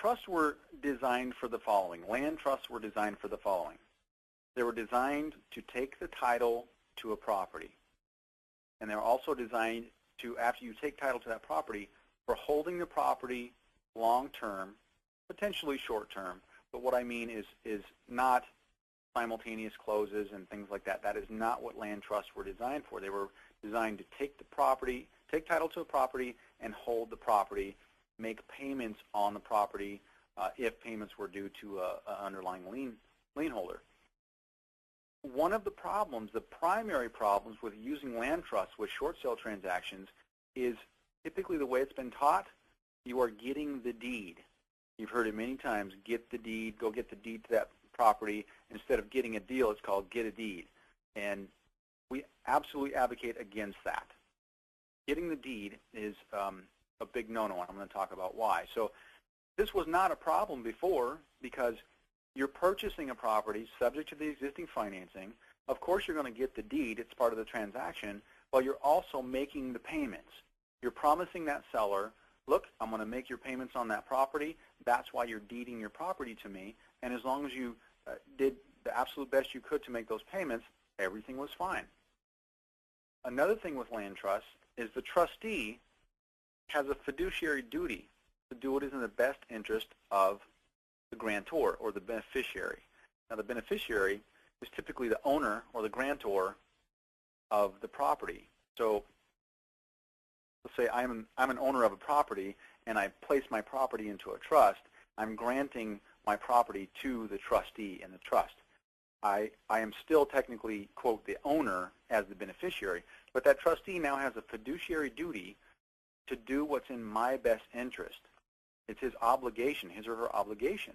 trusts were designed for the following. Land trusts were designed for the following. They were designed to take the title to a property. And they're also designed to, after you take title to that property, for holding the property long-term, potentially short-term. But what I mean is not simultaneous closes and things like that. That is not what land trusts were designed for. They were designed to take the property, take title to a property, and hold the property, make payments on the property if payments were due to an underlying lien holder. One of the problems, the primary problems with using land trusts with short sale transactions is typically the way it's been taught, you are getting the deed. You've heard it many times, get the deed, go get the deed to that property. Instead of getting a deal, it's called get a deed. And we absolutely advocate against that. Getting the deed is a big no-no, and I'm going to talk about why. So this was not a problem before because you're purchasing a property subject to the existing financing. Of course you're going to get the deed. It's part of the transaction. But you're also making the payments. You're promising that seller, look, I'm going to make your payments on that property. That's why you're deeding your property to me. And as long as you did the absolute best you could to make those payments, everything was fine. Another thing with land trusts is the trustee has a fiduciary duty to do what is in the best interest of the grantor or the beneficiary. Now, the beneficiary is typically the owner or the grantor of the property. So let's say I'm an owner of a property and I place my property into a trust. I'm granting my property to the trustee in the trust. I am still technically, quote, the owner as the beneficiary, but that trustee now has a fiduciary duty to do what's in my best interest. It's his obligation, his or her obligation,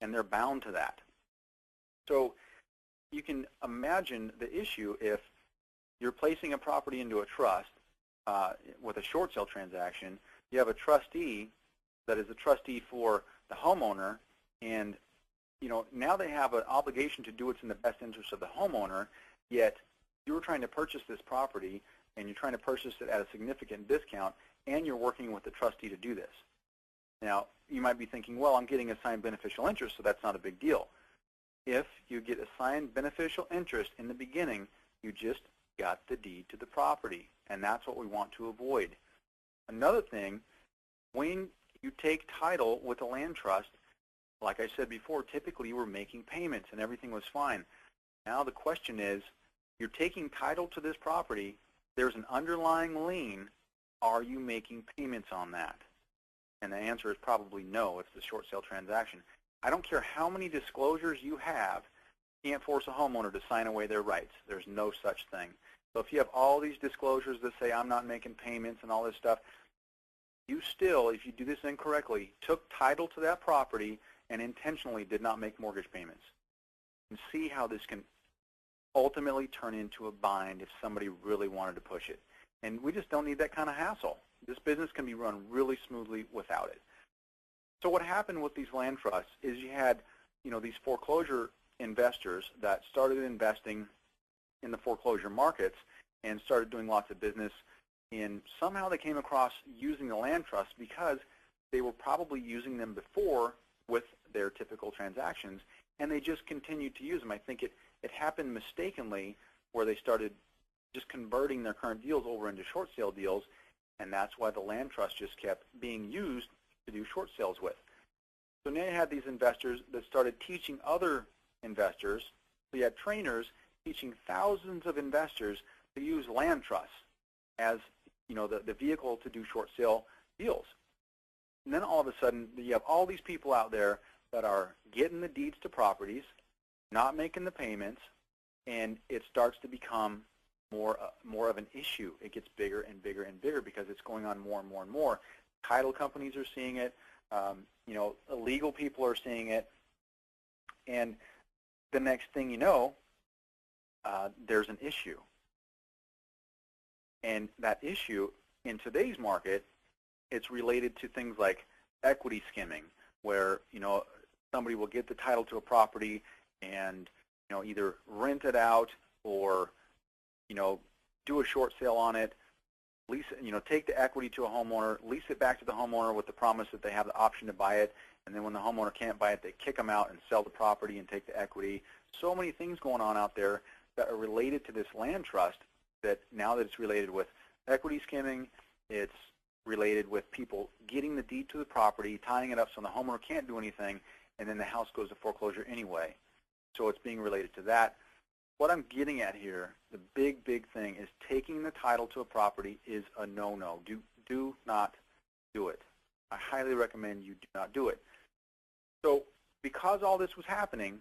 and they're bound to that. So you can imagine the issue if you're placing a property into a trust with a short sale transaction. You have a trustee that is a trustee for the homeowner, and now they have an obligation to do what's in the best interest of the homeowner, yet you're trying to purchase this property and you're trying to purchase it at a significant discount, and you're working with the trustee to do this. Now, you might be thinking, well, I'm getting assigned beneficial interest, so that's not a big deal. If you get assigned beneficial interest in the beginning, you just got the deed to the property, and that's what we want to avoid. Another thing, when you take title with a land trust, like I said before, typically you were making payments and everything was fine. Now the question is, you're taking title to this property, there's an underlying lien, are you making payments on that? And the answer is probably no. It's the short sale transaction. I don't care how many disclosures you have, you can't force a homeowner to sign away their rights. There's no such thing. So if you have all these disclosures that say I'm not making payments and all this stuff, you still, if you do this incorrectly, took title to that property and intentionally did not make mortgage payments. And see how this can ultimately turn into a bind if somebody really wanted to push it. And we just don't need that kind of hassle. This business can be run really smoothly without it. So what happened with these land trusts is you had, these foreclosure investors that started investing in the foreclosure markets and started doing lots of business, and somehow they came across using the land trust because they were probably using them before with their typical transactions, and they just continued to use them. I think it happened mistakenly where they started just converting their current deals over into short sale deals, and that's why the land trust just kept being used to do short sales with. So now you had these investors that started teaching other investors. So you had trainers teaching thousands of investors to use land trusts as the vehicle to do short sale deals. And then all of a sudden you have all these people out there that are getting the deeds to properties, not making the payments, and it starts to become more of an issue. It gets bigger and bigger and bigger because it's going on more and more and more. Title companies are seeing it. Illegal people are seeing it. And the next thing you know, there's an issue. And that issue in today's market, it's related to things like equity skimming, where somebody will get the title to a property and either rent it out or do a short sale on it, lease it, take the equity to a homeowner, lease it back to the homeowner with the promise that they have the option to buy it, and then when the homeowner can't buy it, they kick them out and sell the property and take the equity. So many things going on out there that are related to this land trust that now that it's related with equity skimming, it's related with people getting the deed to the property, tying it up so the homeowner can't do anything, and then the house goes to foreclosure anyway. So it's being related to that. What I'm getting at here, the big thing is taking the title to a property is a no-no. Do not do it. I highly recommend you do not do it. So because all this was happening,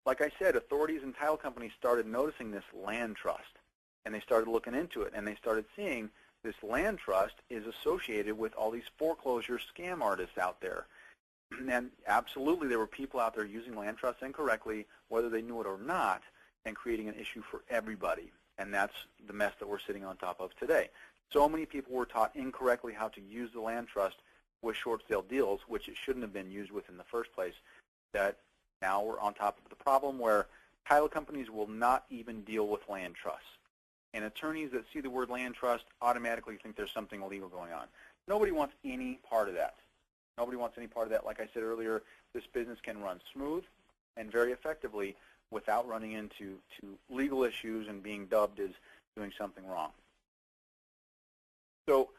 like I said, authorities and title companies started noticing this land trust, and they started looking into it, and they started seeing this land trust is associated with all these foreclosure scam artists out there. And absolutely, there were people out there using land trusts incorrectly, whether they knew it or not, and creating an issue for everybody. And that's the mess that we're sitting on top of today. So many people were taught incorrectly how to use the land trust with short sale deals, which it shouldn't have been used with in the first place, that now we're on top of the problem where title companies will not even deal with land trusts. And attorneys that see the word land trust automatically think there's something illegal going on. Nobody wants any part of that. Nobody wants any part of that. Like I said earlier, this business can run smooth and very effectively without running into legal issues and being dubbed as doing something wrong. So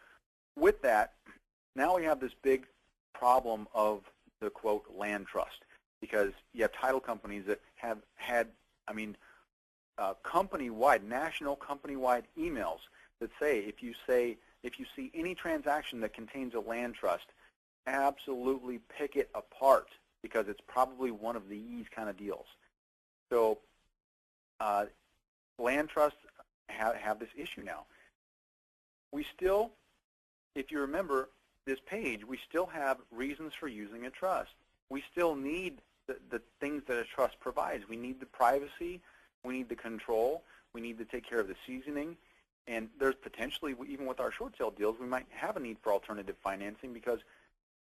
with that, now we have this big problem of the, quote, land trust, because you have title companies that have had, company-wide, national company-wide emails that say if you see any transaction that contains a land trust, absolutely pick it apart because it's probably one of these kind of deals. So land trusts have this issue now. We still, if you remember this page, we still have reasons for using a trust. We still need the things that a trust provides. We need the privacy, we need the control, we need to take care of the seasoning, and there's potentially, even with our short sale deals, we might have a need for alternative financing because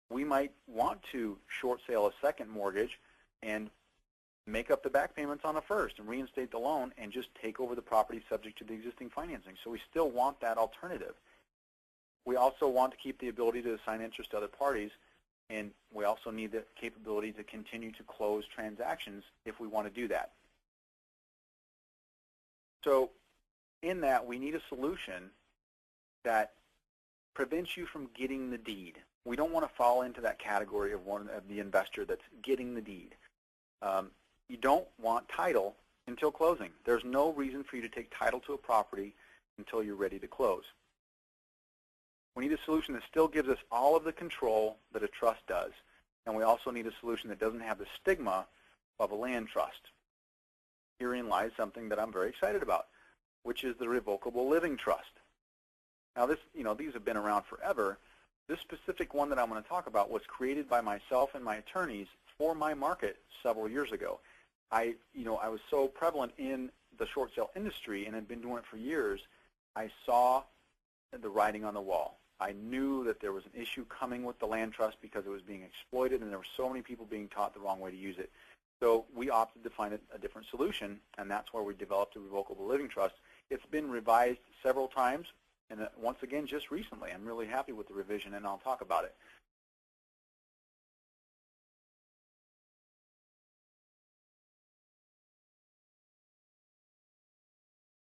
we might want to short sale a second mortgage and make up the back payments on a first and reinstate the loan and just take over the property subject to the existing financing. So we still want that alternative. We also want to keep the ability to assign interest to other parties, and we also need the capability to continue to close transactions if we want to do that. So in that, we need a solution that prevents you from getting the deed. We don't want to fall into that category of the investor that's getting the deed. You don't want title until closing. There's no reason for you to take title to a property until you're ready to close. We need a solution that still gives us all of the control that a trust does, and we also need a solution that doesn't have the stigma of a land trust. Herein lies something that I'm very excited about, which is the Revocable Living Trust. Now these have been around forever. This specific one that I'm going to talk about was created by myself and my attorneys for my market several years ago. I was so prevalent in the short sale industry and had been doing it for years, I saw the writing on the wall. I knew that there was an issue coming with the land trust because it was being exploited and there were so many people being taught the wrong way to use it. So we opted to find a different solution, and that's where we developed a Revocable Living Trust. It's been revised several times, and once again, just recently. I'm really happy with the revision, and I'll talk about it.